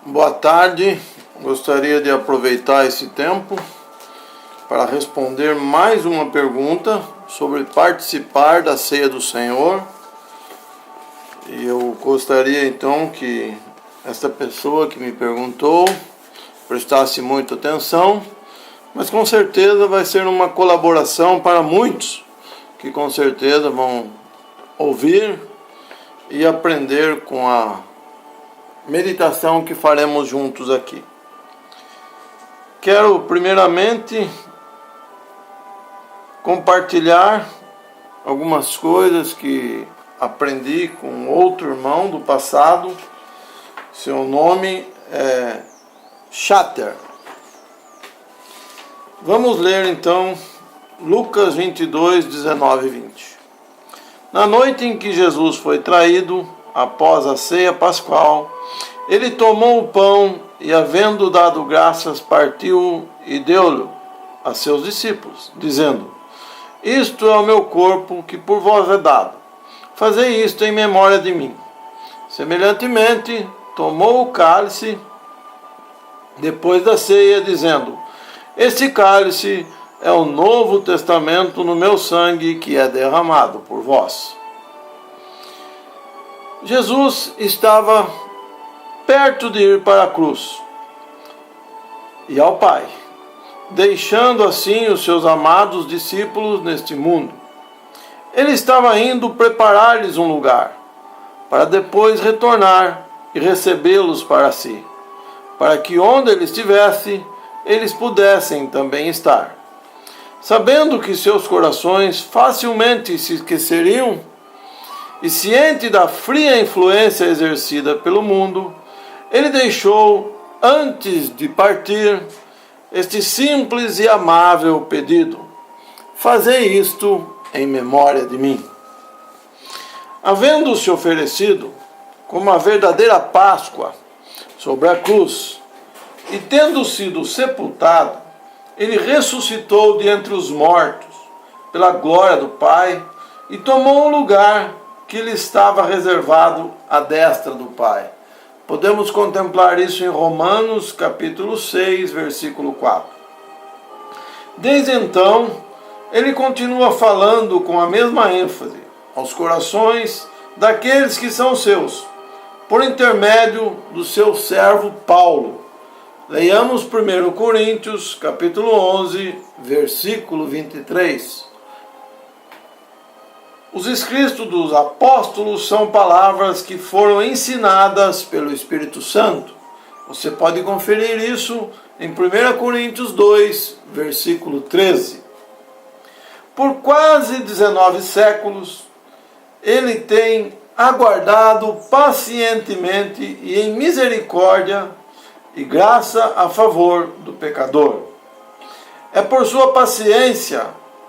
Boa tarde, gostaria de aproveitar esse tempo para responder mais uma pergunta sobre participar da ceia do Senhor. E eu gostaria então que esta pessoa que me perguntou prestasse muita atenção, mas com certeza vai ser uma colaboração para muitos que com certeza vão ouvir e aprender com a meditação que faremos juntos aqui. Quero primeiramente compartilhar algumas coisas que aprendi com outro irmão do passado. Seu nome é Shatter. Vamos ler então Lucas 22, 19 e 20. Na noite em que Jesus foi traído, após a ceia pascual, ele tomou o pão e, havendo dado graças, partiu e deu-lhe a seus discípulos, dizendo: Isto é o meu corpo que por vós é dado. Fazei isto em memória de mim. Semelhantemente, tomou o cálice depois da ceia, dizendo: Este cálice é o novo testamento no meu sangue que é derramado por vós. Jesus estava perto de ir para a cruz e ao Pai, deixando assim os seus amados discípulos neste mundo. Ele estava indo preparar-lhes um lugar, para depois retornar e recebê-los para si, para que onde ele estivesse, eles pudessem também estar. Sabendo que seus corações facilmente se esqueceriam, e ciente da fria influência exercida pelo mundo, ele deixou, antes de partir, este simples e amável pedido: Fazei isto em memória de mim. Havendo-se oferecido como a verdadeira Páscoa sobre a cruz, e tendo sido sepultado, ele ressuscitou de entre os mortos, pela glória do Pai, e tomou um lugar que lhe estava reservado à destra do Pai. Podemos contemplar isso em Romanos, capítulo 6, versículo 4. Desde então, ele continua falando com a mesma ênfase aos corações daqueles que são seus, por intermédio do seu servo Paulo. Leiamos 1 Coríntios, capítulo 11, versículo 23. Os escritos dos apóstolos são palavras que foram ensinadas pelo Espírito Santo. Você pode conferir isso em 1 Coríntios 2, versículo 13. Por quase 19 séculos, ele tem aguardado pacientemente e em misericórdia e graça a favor do pecador. É por sua paciência,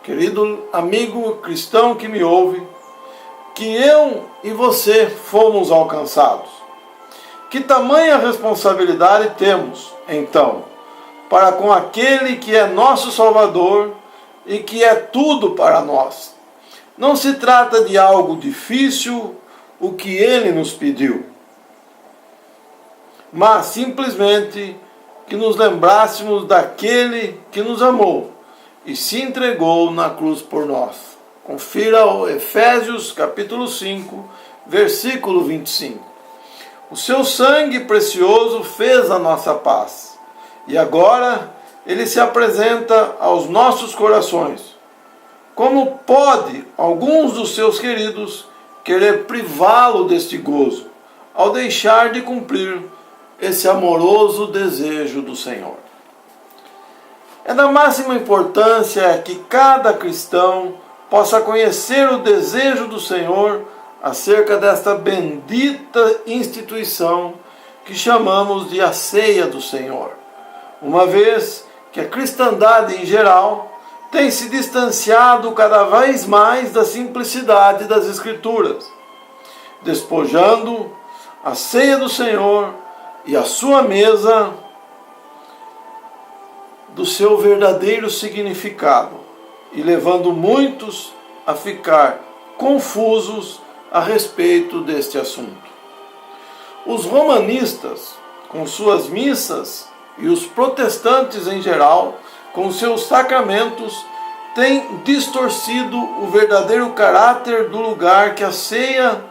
querido amigo cristão que me ouve, que eu e você fomos alcançados. Que tamanha responsabilidade temos, então, para com aquele que é nosso Salvador e que é tudo para nós. Não se trata de algo difícil, o que ele nos pediu, mas simplesmente que nos lembrássemos daquele que nos amou e se entregou na cruz por nós. Confira o Efésios capítulo 5, versículo 25. O seu sangue precioso fez a nossa paz, e agora ele se apresenta aos nossos corações. Como pode alguns dos seus queridos querer privá-lo deste gozo, ao deixar de cumprir esse amoroso desejo do Senhor? É da máxima importância que cada cristão possa conhecer o desejo do Senhor acerca desta bendita instituição que chamamos de a ceia do Senhor, uma vez que a cristandade em geral tem se distanciado cada vez mais da simplicidade das Escrituras, despojando a ceia do Senhor e a sua mesa do seu verdadeiro significado e levando muitos a ficar confusos a respeito deste assunto. Os romanistas com suas missas, e os protestantes em geral, com seus sacramentos, têm distorcido o verdadeiro caráter do lugar que a ceia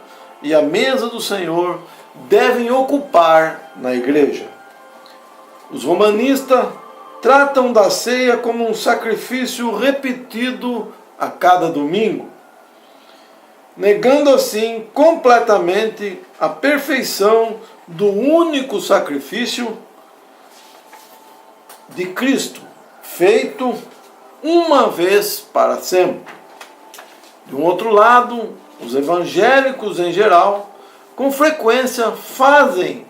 e a mesa do Senhor devem ocupar na igreja. Os romanistas tratam da ceia como um sacrifício repetido a cada domingo, negando assim completamente a perfeição do único sacrifício de Cristo, feito uma vez para sempre. De um outro lado, os evangélicos em geral, com frequência fazem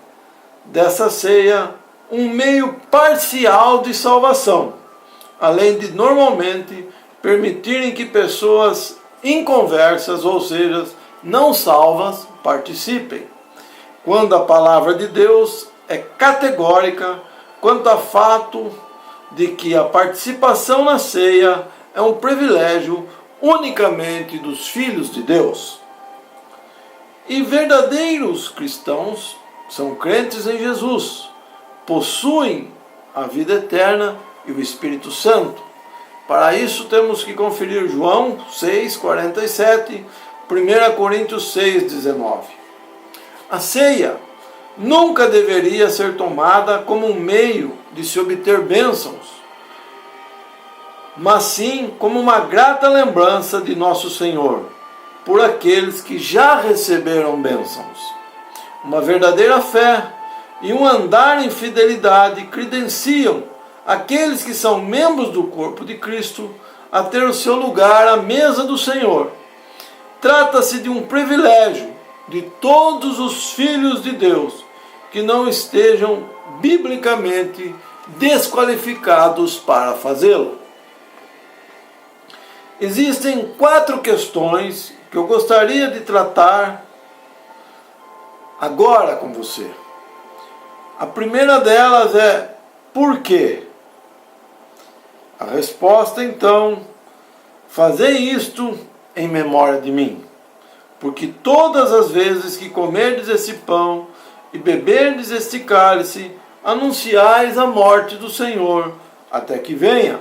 dessa ceia um meio parcial de salvação, além de normalmente permitirem que pessoas inconversas, ou seja, não salvas, participem, quando a palavra de Deus é categórica quanto ao fato de que a participação na ceia é um privilégio unicamente dos filhos de Deus. E verdadeiros cristãos são crentes em Jesus, possuem a vida eterna e o Espírito Santo. Para isso temos que conferir João 6,47, 1 Coríntios 6,19. A ceia nunca deveria ser tomada como um meio de se obter bênçãos, mas sim como uma grata lembrança de nosso Senhor, por aqueles que já receberam bênçãos. Uma verdadeira fé e um andar em fidelidade credenciam aqueles que são membros do corpo de Cristo a ter o seu lugar à mesa do Senhor. Trata-se de um privilégio de todos os filhos de Deus que não estejam biblicamente desqualificados para fazê-lo. Existem 4 questões que eu gostaria de tratar agora com você. A primeira delas é: por quê? A resposta, então: fazei isto em memória de mim, porque todas as vezes que comerdes esse pão e beberdes este cálice, anunciais a morte do Senhor até que venha.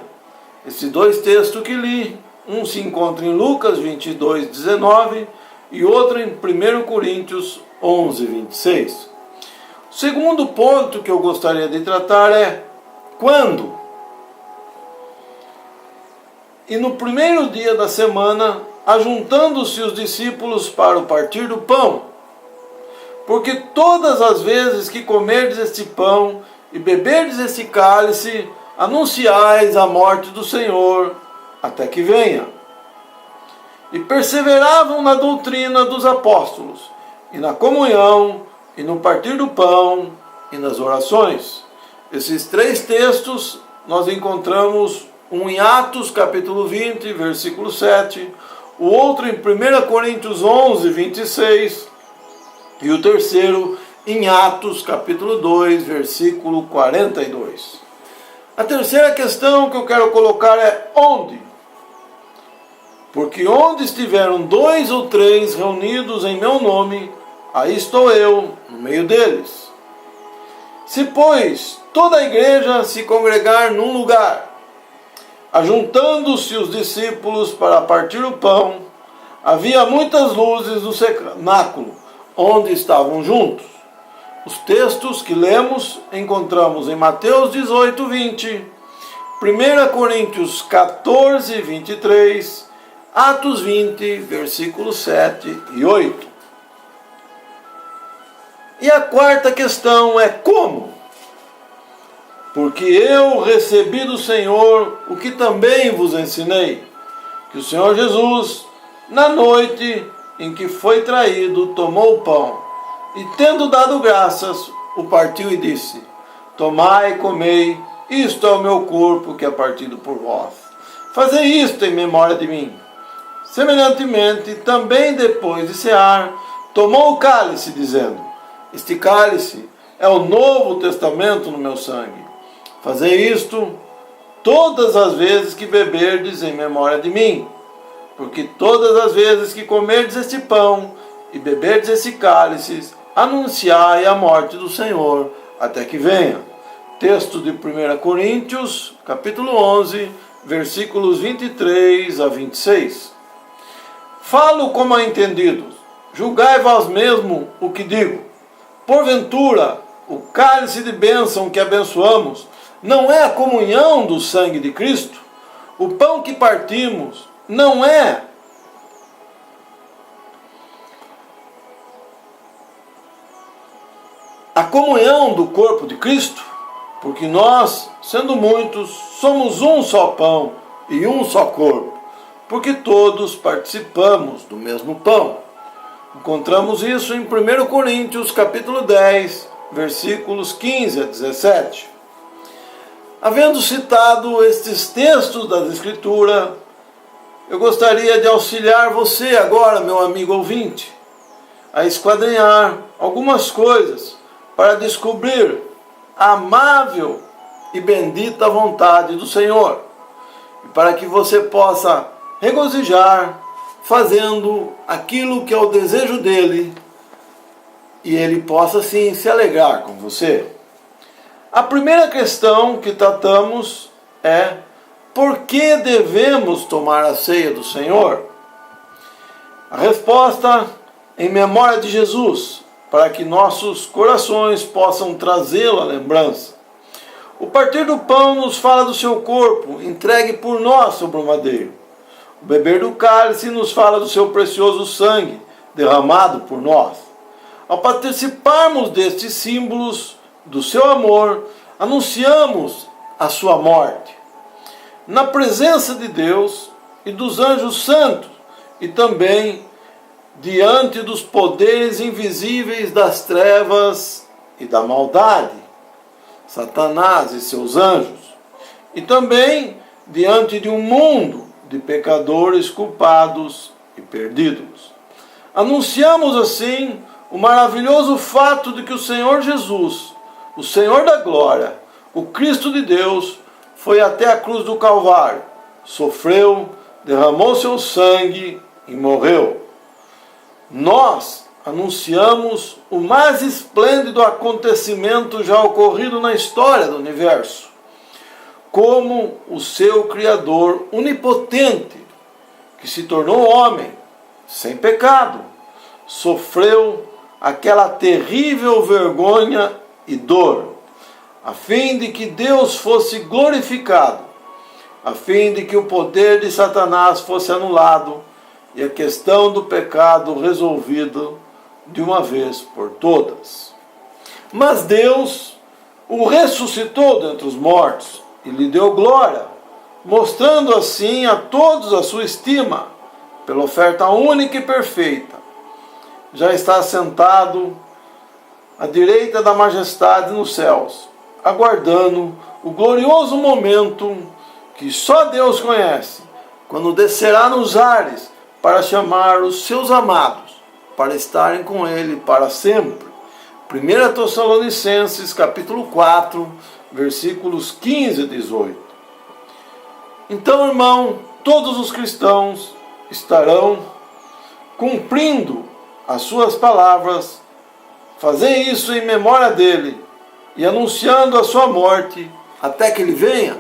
Esses 2 textos que li, um se encontra em Lucas 22:19 e outro em 1 Coríntios 11:26. O segundo ponto que eu gostaria de tratar é: quando? E no primeiro dia da semana, ajuntando-se os discípulos para o partir do pão, porque todas as vezes que comerdes este pão e beberdes este cálice, anunciais a morte do Senhor até que venha. E perseveravam na doutrina dos apóstolos, e na comunhão, e no partir do pão, e nas orações. Esses 3 textos nós encontramos, um em Atos capítulo 20, versículo 7, o outro em 1 Coríntios 11, 26, e o terceiro em Atos capítulo 2, versículo 42. A terceira questão que eu quero colocar é: onde? Porque onde estiveram 2 ou 3 reunidos em meu nome, aí estou eu no meio deles. Se, pois, toda a igreja se congregar num lugar, ajuntando-se os discípulos para partir o pão, havia muitas luzes no cenáculo, onde estavam juntos. Os textos que lemos encontramos em Mateus 18, 20, 1 Coríntios 14, 23, Atos 20, versículos 7 e 8. E a quarta questão é: como? Porque eu recebi do Senhor o que também vos ensinei, que o Senhor Jesus, na noite em que foi traído, tomou o pão, e tendo dado graças, o partiu e disse: tomai e comei, isto é o meu corpo que é partido por vós. Fazei isto em memória de mim. Semelhantemente, também depois de cear, tomou o cálice, dizendo: este cálice é o novo testamento no meu sangue. Fazei isto todas as vezes que beberdes em memória de mim. Porque todas as vezes que comerdes este pão e beberdes esse cálice, anunciai a morte do Senhor até que venha. Texto de 1 Coríntios, capítulo 11, versículos 23 a 26. Falo como a entendidos, julgai vós mesmo o que digo. Porventura, o cálice de bênção que abençoamos não é a comunhão do sangue de Cristo? O pão que partimos não é a comunhão do corpo de Cristo? Porque nós, sendo muitos, somos um só pão e um só corpo, porque todos participamos do mesmo pão. Encontramos isso em 1 Coríntios, capítulo 10, versículos 15 a 17. Havendo citado estes textos da Escritura, eu gostaria de auxiliar você agora, meu amigo ouvinte, a esquadrinhar algumas coisas para descobrir a amável e bendita vontade do Senhor, e para que você possa regozijar fazendo aquilo que é o desejo dele, e ele possa sim se alegrar com você. A primeira questão que tratamos é: por que devemos tomar a ceia do Senhor? A resposta, em memória de Jesus, para que nossos corações possam trazê-lo à lembrança. O partir do pão nos fala do seu corpo, entregue por nós sobre o madeiro. O beber do cálice nos fala do seu precioso sangue, derramado por nós. Ao participarmos destes símbolos do seu amor, anunciamos a sua morte. Na presença de Deus e dos anjos santos, e também diante dos poderes invisíveis das trevas e da maldade, Satanás e seus anjos, e também diante de um mundo de pecadores culpados e perdidos. Anunciamos assim o maravilhoso fato de que o Senhor Jesus, o Senhor da glória, o Cristo de Deus, foi até a cruz do Calvário, sofreu, derramou seu sangue e morreu. Nós anunciamos o mais esplêndido acontecimento já ocorrido na história do universo, como o seu Criador onipotente, que se tornou homem, sem pecado, sofreu aquela terrível vergonha e dor, a fim de que Deus fosse glorificado, a fim de que o poder de Satanás fosse anulado e a questão do pecado resolvida de uma vez por todas. Mas Deus o ressuscitou dentre os mortos e lhe deu glória, mostrando assim a todos a sua estima, pela oferta única e perfeita. Já está sentado à direita da majestade nos céus, aguardando o glorioso momento que só Deus conhece, quando descerá nos ares para chamar os seus amados, para estarem com ele para sempre. 1 Tessalonicenses, capítulo 4, versículos 15 a 18. Então, irmão, todos os cristãos estarão cumprindo as suas palavras, fazer isso em memória dele e anunciando a sua morte até que ele venha.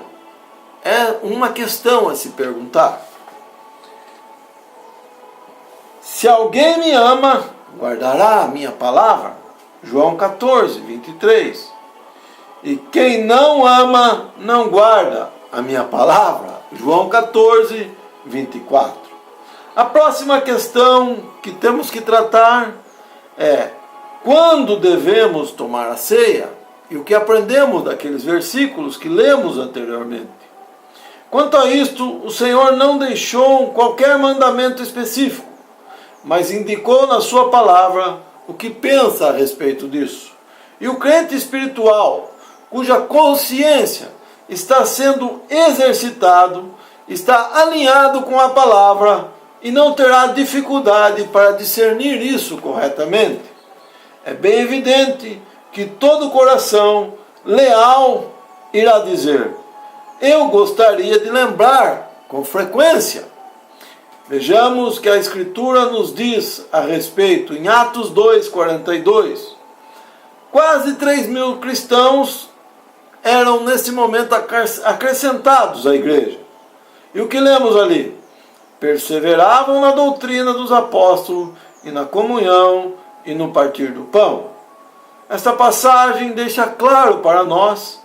É uma questão a se perguntar. Se alguém me ama, guardará a minha palavra. João 14, 23. E quem não ama, não guarda a minha palavra. João 14, 24. A próxima questão que temos que tratar é: quando devemos tomar a ceia? E o que aprendemos daqueles versículos que lemos anteriormente. Quanto a isto, o Senhor não deixou qualquer mandamento específico, mas indicou na sua palavra o que pensa a respeito disso. E o crente espiritual, cuja consciência está sendo exercitado, está alinhado com a palavra e não terá dificuldade para discernir isso corretamente. É bem evidente que todo coração leal irá dizer: eu gostaria de lembrar com frequência. Vejamos que a Escritura nos diz a respeito, em Atos 2:42. quase 3.000 cristãos eram nesse momento acrescentados à igreja. E o que lemos ali? Perseveravam na doutrina dos apóstolos e na comunhão e no partir do pão. Esta passagem deixa claro para nós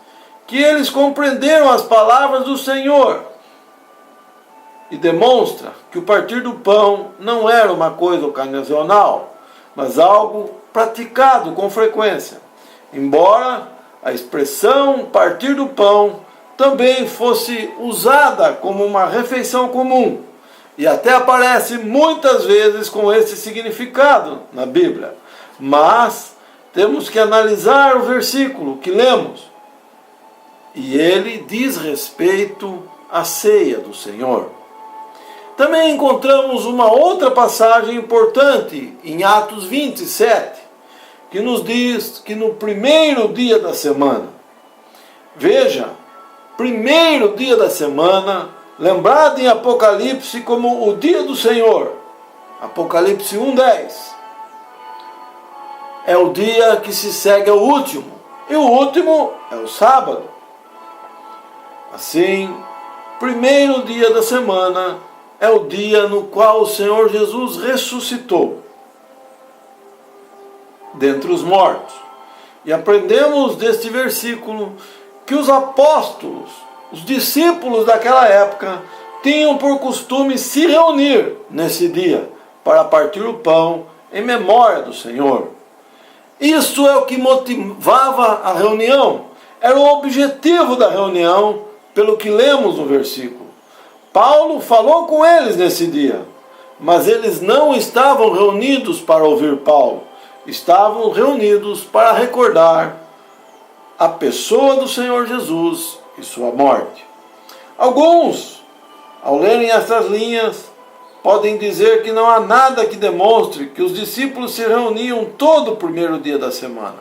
que eles compreenderam as palavras do Senhor e demonstra que o partir do pão não era uma coisa ocasional, mas algo praticado com frequência. Embora a expressão partir do pão também fosse usada como uma refeição comum, e até aparece muitas vezes com esse significado na Bíblia. Mas temos que analisar o versículo que lemos, e ele diz respeito à ceia do Senhor. Também encontramos uma outra passagem importante em Atos 27, que nos diz que no primeiro dia da semana, veja, primeiro dia da semana, lembrado em Apocalipse como o dia do Senhor, Apocalipse 1:10, é o dia que se segue ao último, e o último é o sábado. Assim, primeiro dia da semana é o dia no qual o Senhor Jesus ressuscitou dentre os mortos. E aprendemos deste versículo que os apóstolos, os discípulos daquela época, tinham por costume se reunir nesse dia para partir o pão em memória do Senhor. Isso é o que motivava a reunião, era o objetivo da reunião, pelo que lemos no versículo. Paulo falou com eles nesse dia, mas eles não estavam reunidos para ouvir Paulo, estavam reunidos para recordar a pessoa do Senhor Jesus e sua morte. Alguns, ao lerem essas linhas, podem dizer que não há nada que demonstre que os discípulos se reuniam todo o primeiro dia da semana.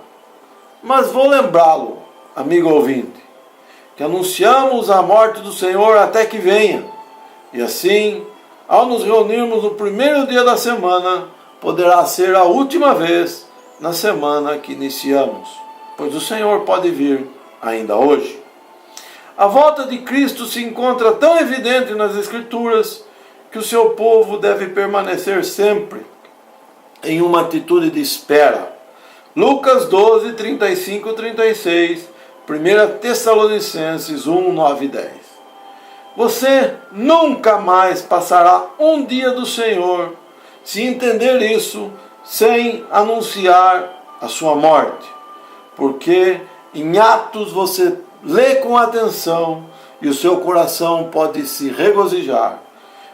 Mas vou lembrá-lo, amigo ouvinte, que anunciamos a morte do Senhor até que venha. E assim, ao nos reunirmos no primeiro dia da semana, poderá ser a última vez na semana que iniciamos, pois o Senhor pode vir ainda hoje. A volta de Cristo se encontra tão evidente nas Escrituras que o seu povo deve permanecer sempre em uma atitude de espera. Lucas 12, 35 e 36, 1 Tessalonicenses 1, 9 e 10. Você nunca mais passará um dia do Senhor se entender isso sem anunciar a sua morte. Porque em Atos você lê com atenção e o seu coração pode se regozijar.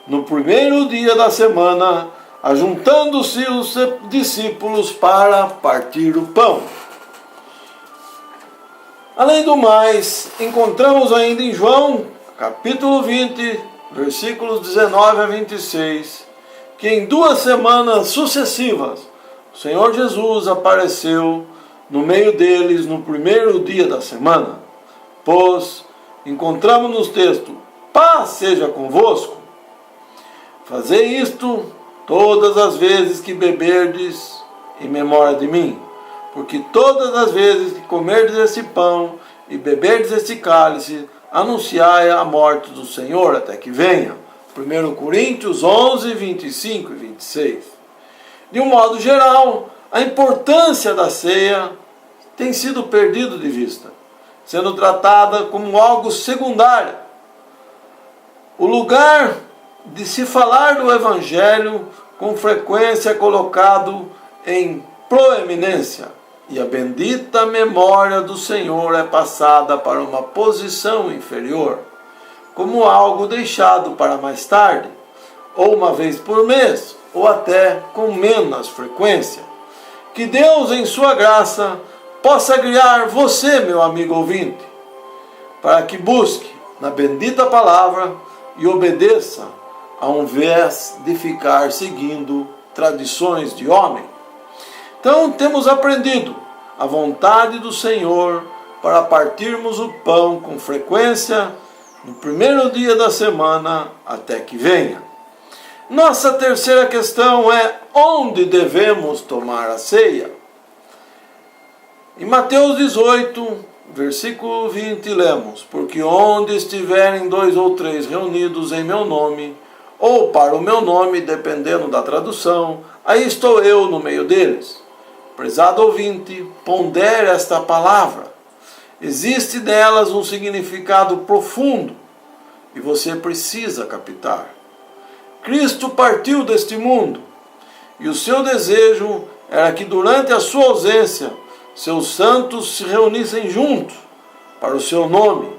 No primeiro dia da semana, ajuntando-se os discípulos para partir o pão. Além do mais, encontramos ainda em João, capítulo 20, versículos 19 a 26, que em 2 semanas sucessivas, o Senhor Jesus apareceu no meio deles no primeiro dia da semana. Pois encontramos nos textos: paz seja convosco. Fazei isto todas as vezes que beberdes em memória de mim, porque todas as vezes que comerdes esse pão e beberdes esse cálice, anunciai a morte do Senhor até que venha. 1 Coríntios 11, 25 e 26. De um modo geral, a importância da ceia tem sido perdida de vista, sendo tratada como algo secundário. O lugar de se falar do Evangelho com frequência é colocado em proeminência, e a bendita memória do Senhor é passada para uma posição inferior, como algo deixado para mais tarde, ou uma vez por mês, ou até com menos frequência. Que Deus, em sua graça, possa guiar você, meu amigo ouvinte, para que busque na bendita palavra e obedeça, ao invés de ficar seguindo tradições de homem. Então temos aprendido a vontade do Senhor para partirmos o pão com frequência no primeiro dia da semana até que venha. Nossa terceira questão é: onde devemos tomar a ceia? Em Mateus 18, versículo 20, lemos: porque onde estiverem 2 ou 3 reunidos em meu nome, ou para o meu nome, dependendo da tradução, aí estou eu no meio deles. Prezado ouvinte, pondere esta palavra. Existe nelas um significado profundo e você precisa captar. Cristo partiu deste mundo e o seu desejo era que durante a sua ausência seus santos se reunissem juntos para o seu nome.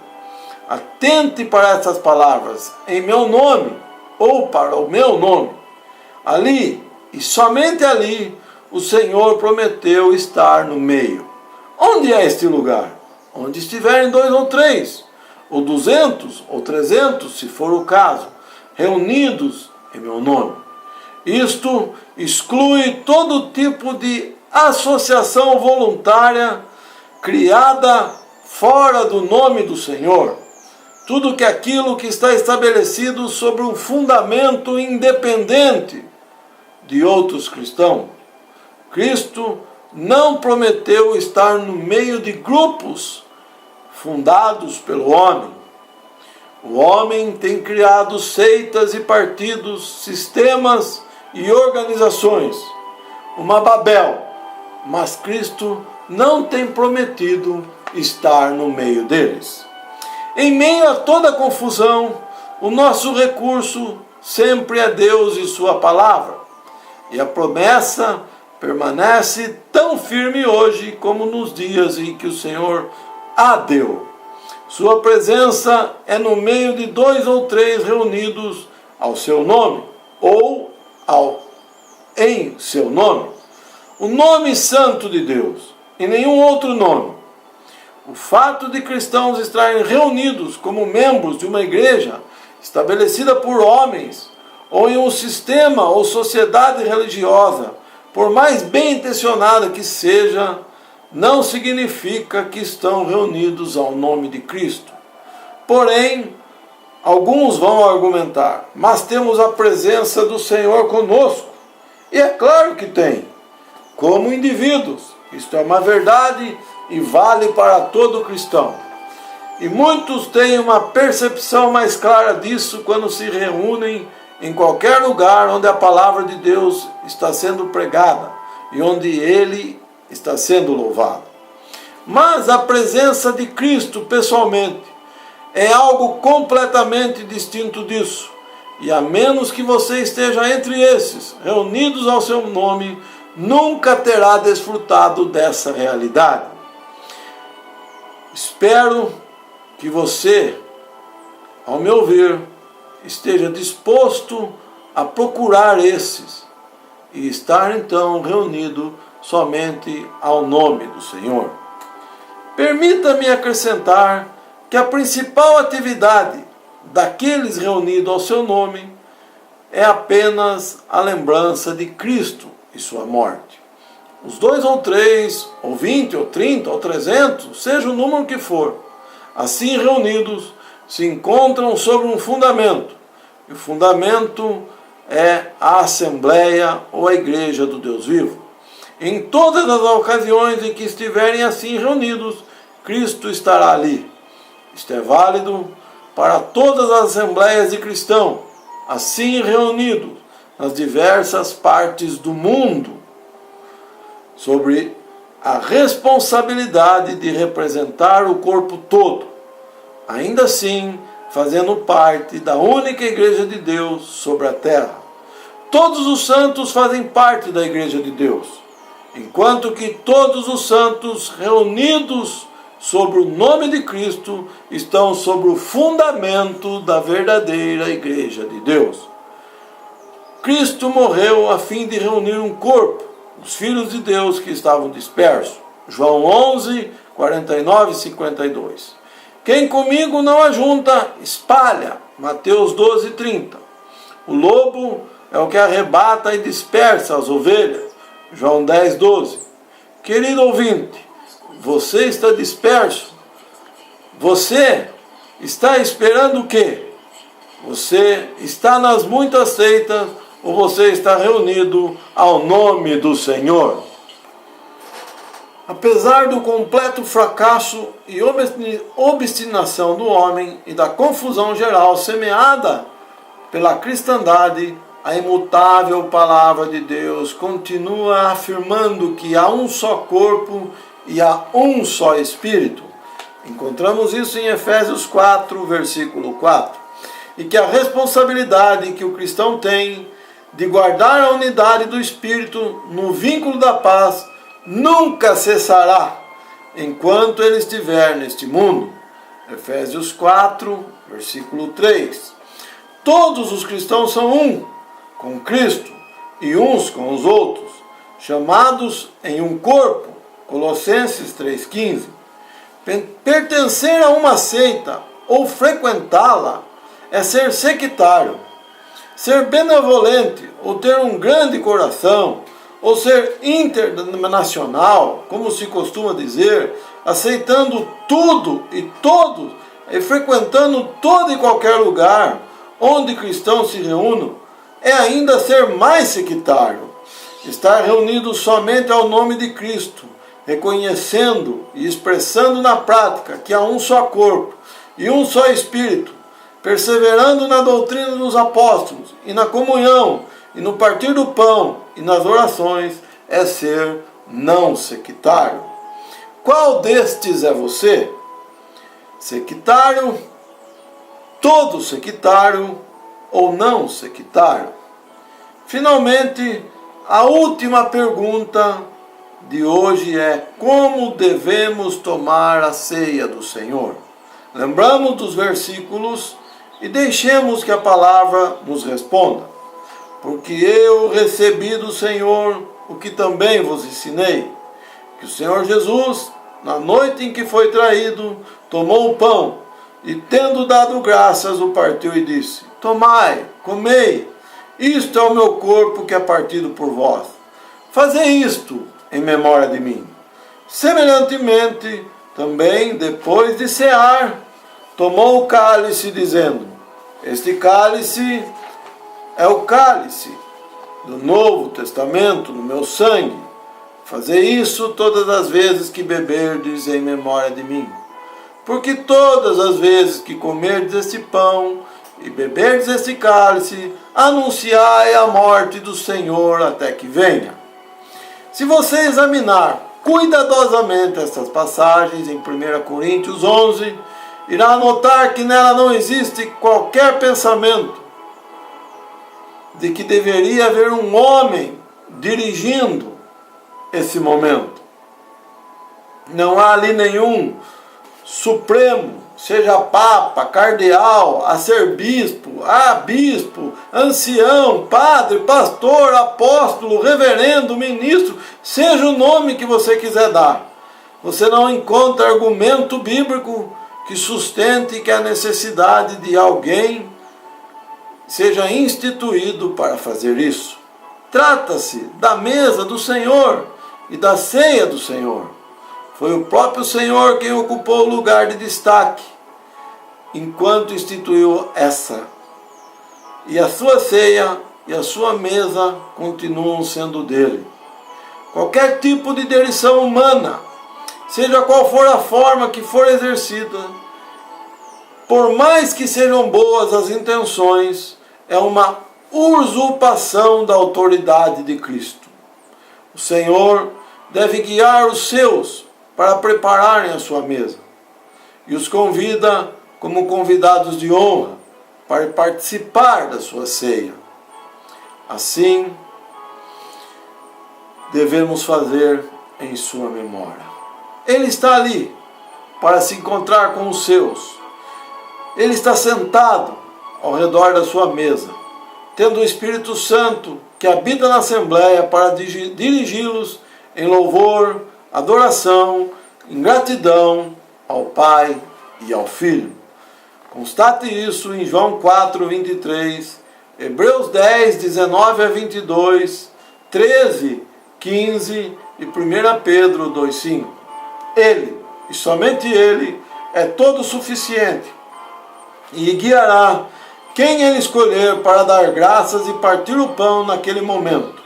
Atente para estas palavras: em meu nome, ou para o meu nome. Ali, e somente ali, o Senhor prometeu estar no meio. Onde é este lugar? Onde estiverem 2 ou 3, ou 200, ou 300, se for o caso, reunidos em meu nome. Isto exclui todo tipo de associação voluntária criada fora do nome do Senhor. Tudo que aquilo que está estabelecido sobre um fundamento independente de outros cristãos. Cristo não prometeu estar no meio de grupos fundados pelo homem. O homem tem criado seitas e partidos, sistemas e organizações, uma Babel, mas Cristo não tem prometido estar no meio deles. Em meio a toda a confusão, o nosso recurso sempre é Deus e sua palavra, e a promessa permanece tão firme hoje como nos dias em que o Senhor a deu. Sua presença é no meio de 2 ou 3 reunidos ao seu nome, ou em seu nome. O nome santo de Deus, e nenhum outro nome. O fato de cristãos estarem reunidos como membros de uma igreja estabelecida por homens, ou em um sistema ou sociedade religiosa, por mais bem intencionada que seja, não significa que estão reunidos ao nome de Cristo. Porém, alguns vão argumentar: mas temos a presença do Senhor conosco. E é claro que tem, como indivíduos. Isto é uma verdade e vale para todo cristão. E muitos têm uma percepção mais clara disso quando se reúnem em qualquer lugar onde a palavra de Deus está sendo pregada e onde Ele está sendo louvado. Mas a presença de Cristo pessoalmente é algo completamente distinto disso. E a menos que você esteja entre esses, reunidos ao seu nome, nunca terá desfrutado dessa realidade. Espero que você, ao meu ver, esteja disposto a procurar esses e estar então reunido somente ao nome do Senhor. Permita-me acrescentar que a principal atividade daqueles reunidos ao seu nome é apenas a lembrança de Cristo e sua morte. Os 2 ou 3, ou 20, ou 30, ou 300, seja o número que for, assim reunidos, se encontram sobre um fundamento. E o fundamento é a Assembleia ou a Igreja do Deus vivo. Em todas as ocasiões em que estiverem assim reunidos, Cristo estará ali. Isto é válido para todas as assembleias de cristãos, assim reunidos nas diversas partes do mundo, sobre a responsabilidade de representar o corpo todo, ainda assim fazendo parte da única Igreja de Deus sobre a terra. Todos os santos fazem parte da Igreja de Deus, enquanto que todos os santos reunidos sobre o nome de Cristo estão sobre o fundamento da verdadeira Igreja de Deus. Cristo morreu a fim de reunir um corpo, os filhos de Deus que estavam dispersos. João 11, 49 e 52. Quem comigo não ajunta, espalha. Mateus 12, 30. O lobo é o que arrebata e dispersa as ovelhas. João 10, 12. Querido ouvinte, você está disperso? Você está esperando o quê? Você está nas muitas seitas ou você está reunido ao nome do Senhor? Apesar do completo fracasso e obstinação do homem e da confusão geral semeada pela cristandade, a imutável palavra de Deus continua afirmando que há um só corpo e há um só Espírito. Encontramos isso em Efésios 4, versículo 4. E que a responsabilidade que o cristão tem de guardar a unidade do Espírito no vínculo da paz nunca cessará enquanto ele estiver neste mundo. Efésios 4, versículo 3. Todos os cristãos são um com Cristo e uns com os outros, chamados em um corpo. Colossenses 3,15. Pertencer a uma seita ou frequentá-la é ser sectário. Ser benevolente ou ter um grande coração, ou ser internacional, como se costuma dizer, aceitando tudo e todos, e frequentando todo e qualquer lugar onde cristãos se reúnam, é ainda ser mais sectário. Estar reunido somente ao nome de Cristo, reconhecendo e expressando na prática que há um só corpo e um só Espírito, perseverando na doutrina dos apóstolos e na comunhão e no partir do pão e nas orações, é ser não sectário. Qual destes é você? Sectário, todo sectário ou não sectário? Finalmente, a última pergunta de hoje é: como devemos tomar a ceia do Senhor? Lembramos dos versículos e deixemos que a palavra nos responda. Porque eu recebi do Senhor o que também vos ensinei, que o Senhor Jesus, na noite em que foi traído, tomou o pão e, tendo dado graças, o partiu e disse: tomai, comei, isto é o meu corpo que é partido por vós. Fazei isto em memória de mim. Semelhantemente, também, depois de cear, tomou o cálice, dizendo: este cálice é o cálice do Novo Testamento, no meu sangue. Fazei isso todas as vezes que beberdes em memória de mim. Porque todas as vezes que comerdes este pão e beberdes este cálice, anunciai a morte do Senhor até que venha. Se você examinar cuidadosamente estas passagens em 1 Coríntios 11, irá notar que nela não existe qualquer pensamento de que deveria haver um homem dirigindo esse momento. Não há ali nenhum supremo, seja papa, cardeal, arcebispo, bispo, ancião, padre, pastor, apóstolo, reverendo, ministro, seja o nome que você quiser dar. Você não encontra argumento bíblico que sustente que a necessidade de alguém seja instituído para fazer isso. Trata-se da mesa do Senhor e da ceia do Senhor. Foi o próprio Senhor quem ocupou o lugar de destaque enquanto instituiu essa. E a sua ceia e a sua mesa continuam sendo dele. Qualquer tipo de direção humana, seja qual for a forma que for exercida, por mais que sejam boas as intenções, é uma usurpação da autoridade de Cristo. O Senhor deve guiar os seus para prepararem a sua mesa e os convida como convidados de honra para participar da sua ceia. Assim, devemos fazer em sua memória. Ele está ali para se encontrar com os seus. Ele está sentado ao redor da sua mesa, tendo o Espírito Santo que habita na Assembleia para dirigi-los em louvor, adoração, em gratidão ao Pai e ao Filho. Constate isso em João 4, 23, Hebreus 10, 19 a 22, 13, 15 e 1 Pedro 2, 5. Ele, e somente Ele, é todo suficiente e guiará quem Ele escolher para dar graças e partir o pão naquele momento.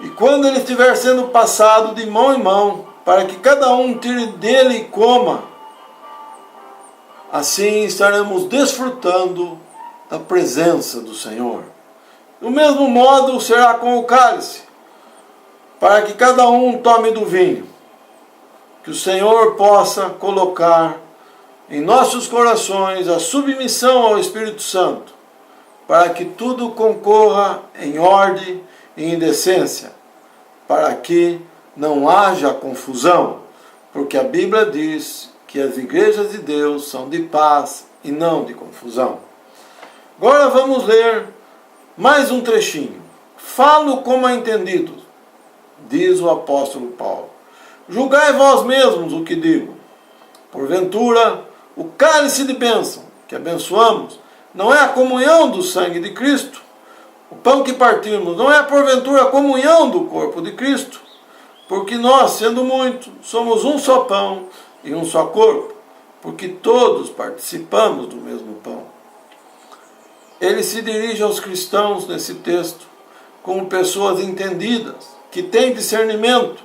E quando ele estiver sendo passado de mão em mão, para que cada um tire dele e coma, assim estaremos desfrutando da presença do Senhor. Do mesmo modo será com o cálice, para que cada um tome do vinho, que o Senhor possa colocar em nossos corações a submissão ao Espírito Santo, para que tudo concorra em ordem e em decência, para que não haja confusão, porque a Bíblia diz que as igrejas de Deus são de paz e não de confusão. Agora vamos ler mais um trechinho. Falo como é entendido, diz o apóstolo Paulo. Julgai vós mesmos o que digo. Porventura, o cálice de bênção que abençoamos não é a comunhão do sangue de Cristo? O pão que partimos não é porventura a comunhão do corpo de Cristo? Porque nós, sendo muitos, somos um só pão e um só corpo, porque todos participamos do mesmo pão. Ele se dirige aos cristãos nesse texto como pessoas entendidas, que têm discernimento,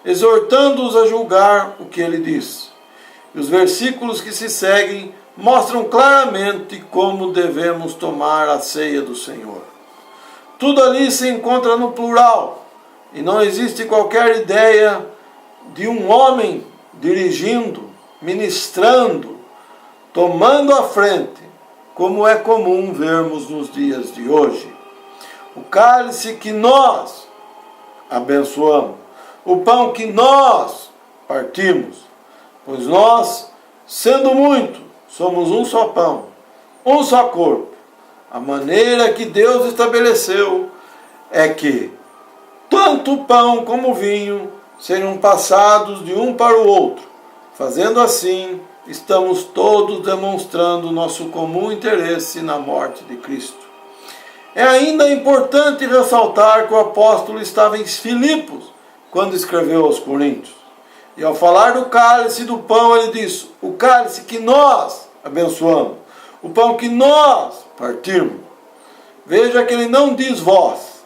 exortando-os a julgar o que ele diz. E os versículos que se seguem mostram claramente como devemos tomar a ceia do Senhor. Tudo ali se encontra no plural, e não existe qualquer ideia de um homem dirigindo, ministrando, tomando a frente, como é comum vermos nos dias de hoje. O cálice que nós abençoamos, o pão que nós partimos, pois nós, sendo muito, somos um só pão, um só corpo. A maneira que Deus estabeleceu é que tanto o pão como o vinho sejam passados de um para o outro. Fazendo assim, estamos todos demonstrando nosso comum interesse na morte de Cristo. É ainda importante ressaltar que o apóstolo estava em Filipos quando escreveu aos Coríntios. E ao falar do cálice e do pão, ele diz: o cálice que nós abençoamos, o pão que nós partimos. Veja que ele não diz vós,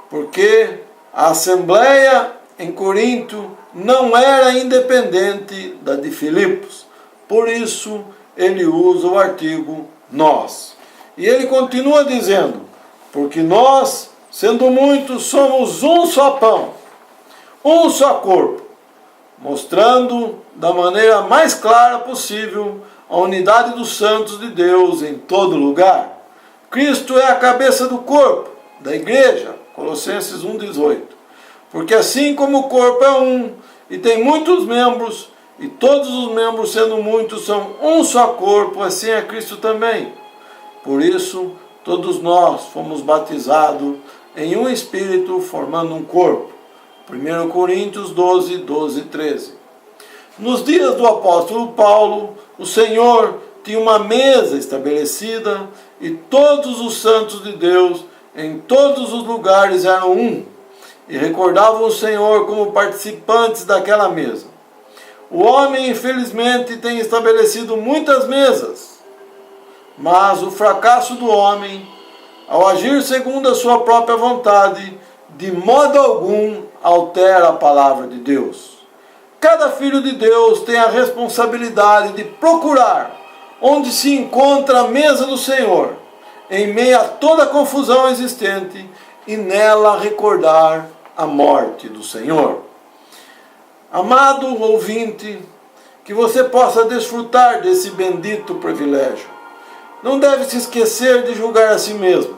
porque a assembleia em Corinto não era independente da de Filipos. Por isso, ele usa o artigo nós. E ele continua dizendo: porque nós, sendo muitos, somos um só pão, um só corpo, mostrando da maneira mais clara possível a unidade dos santos de Deus em todo lugar. Cristo é a cabeça do corpo, da igreja, Colossenses 1,18. Porque assim como o corpo é um e tem muitos membros, e todos os membros, sendo muitos, são um só corpo, assim é Cristo também. Por isso, todos nós fomos batizados em um Espírito, formando um corpo. 1 Coríntios 12, 12 e 13. Nos dias do apóstolo Paulo, o Senhor tinha uma mesa estabelecida e todos os santos de Deus em todos os lugares eram um e recordavam o Senhor como participantes daquela mesa. O homem, infelizmente, tem estabelecido muitas mesas, mas o fracasso do homem, ao agir segundo a sua própria vontade, de modo algum altera a palavra de Deus. Cada filho de Deus tem a responsabilidade de procurar onde se encontra a mesa do Senhor, em meio a toda a confusão existente, e nela recordar a morte do Senhor. Amado ouvinte, que você possa desfrutar desse bendito privilégio. Não deve se esquecer de julgar a si mesmo.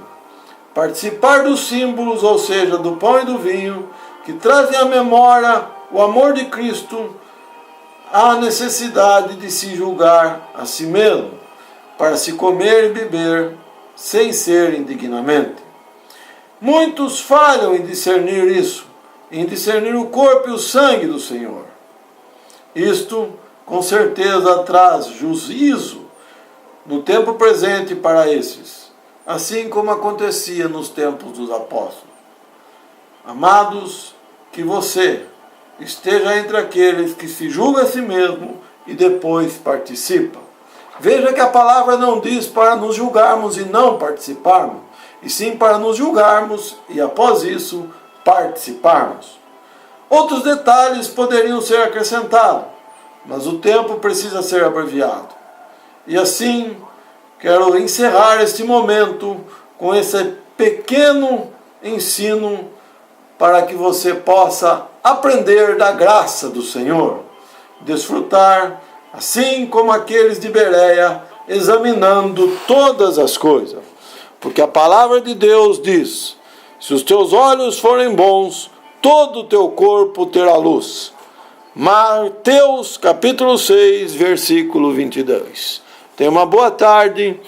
Participar dos símbolos, ou seja, do pão e do vinho, que trazem à memória o amor de Cristo, há necessidade de se julgar a si mesmo, para se comer e beber sem ser indignamente. Muitos falham em discernir isso, em discernir o corpo e o sangue do Senhor. Isto, com certeza, traz juízo no tempo presente para esses, assim como acontecia nos tempos dos apóstolos. Amados, que você esteja entre aqueles que se julgam a si mesmo e depois participa. Veja que a palavra não diz para nos julgarmos e não participarmos, e sim para nos julgarmos e após isso participarmos. Outros detalhes poderiam ser acrescentados, mas o tempo precisa ser abreviado. E assim, quero encerrar este momento com esse pequeno ensino para que você possa aprender da graça do Senhor, desfrutar, assim como aqueles de Bereia, examinando todas as coisas. Porque a palavra de Deus diz: se os teus olhos forem bons, todo o teu corpo terá luz. Mateus capítulo 6, versículo 22. Tenha uma boa tarde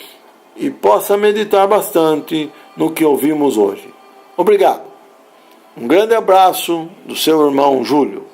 e possa meditar bastante no que ouvimos hoje. Obrigado. Um grande abraço do seu irmão Júlio.